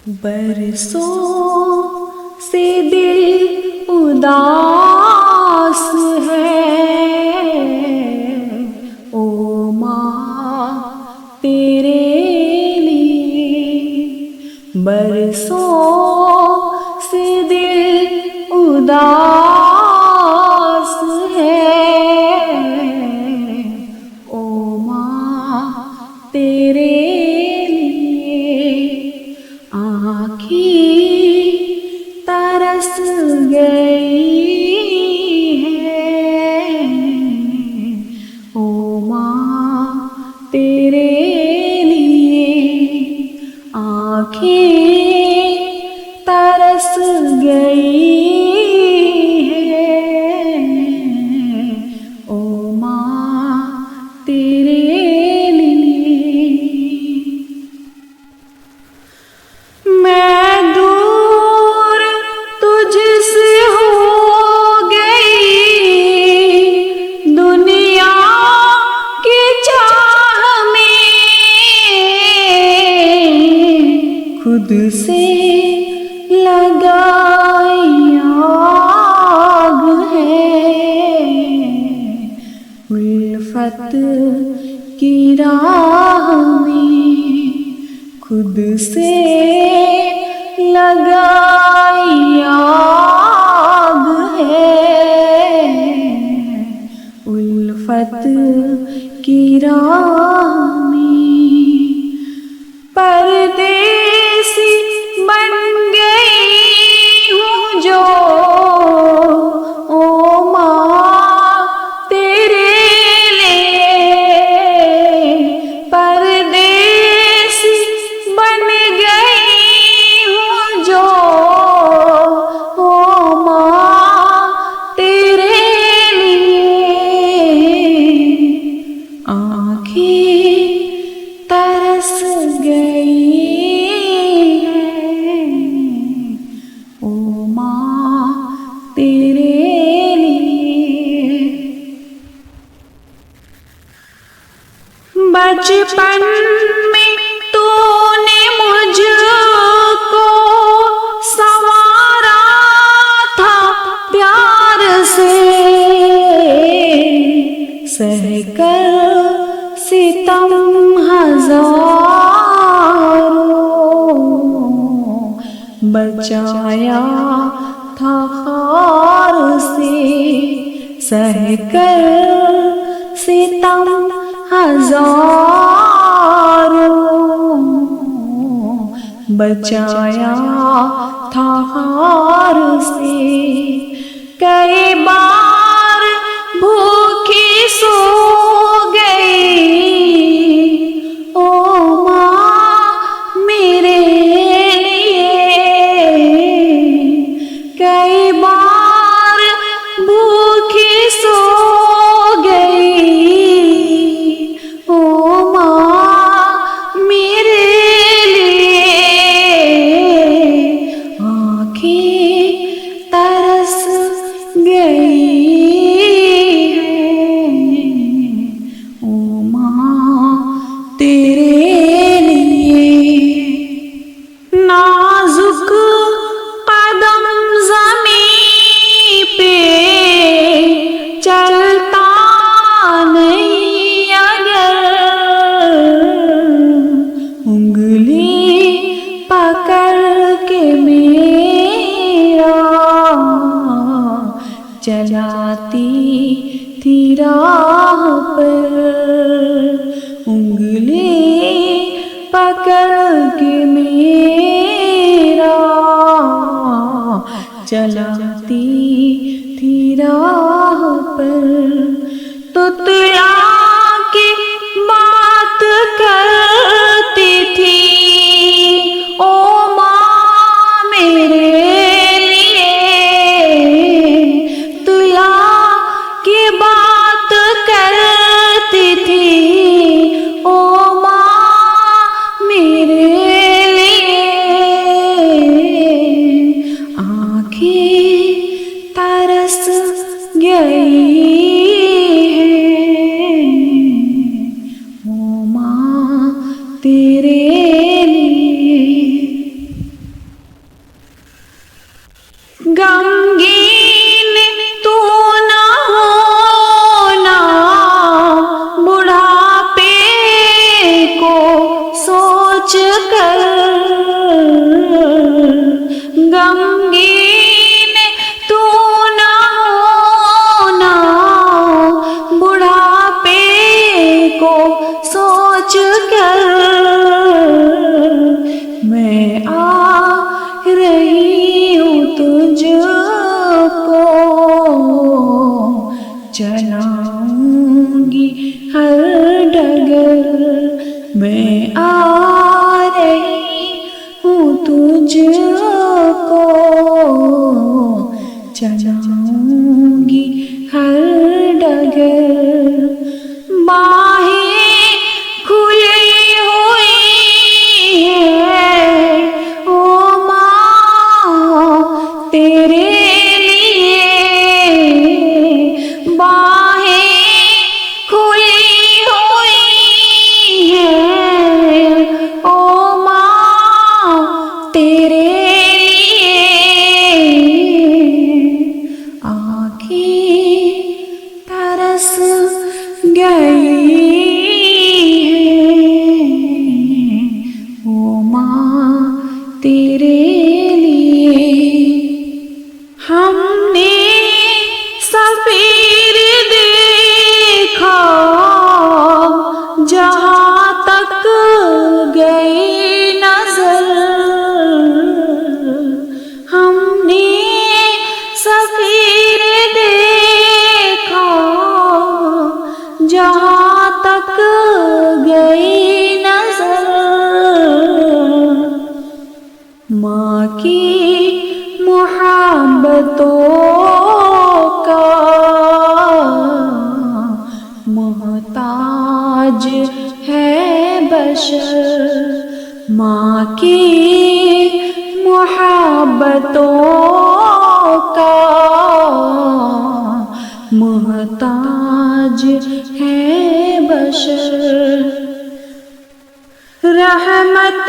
बरसों से दिल उदास है, ओ माँ तेरे लिए। बरसों से दिल उदास है, ओ माँ तेरे आँखें तरस गई है, ओ माँ तेरे लिए। आँखें तरस गई है, ओ माँ तेरे खुद से लगाई आग है, उल्फत की राह में खुद से लगाई आग है, उल्फत की राह में परदेसी बन गई हूँ जो, ओ माँ तेरे लिए। परदेसी बन गई हूँ जो, ओ माँ तेरे लिए। आँखें तरस गई है, ओ माँ तेरे लिए। बचपन में तूने मुझको संवारा था प्यार से, सहकर सितम हजारों, बचाया था खार से। सहकर सितम हजारों, बचाया था खार से। कई बार भूखी सो चलाती थी राह पर, उंगली पकड़ के मेरा। चलाती थी राह पर, तुतला के बात करती थी, ओ माँ मेरे तुझको चलाऊंगी हर डगर। बाहें खुली हुई है ओ माँ तेरे लिए, बाहें खुली हुई है ओ माँ तेरे लिए। आँखें तरस गई ओ माँ तेरे लिए। हमने सफीर देखा जहाँ तक गई नजर, हमने सफीर देखा जहाँ तक गई नजर। माँ की मोहब्बतों का मोहताज है बशर, माँ की मोहब्बतों का मोहताज है बशर। रहमत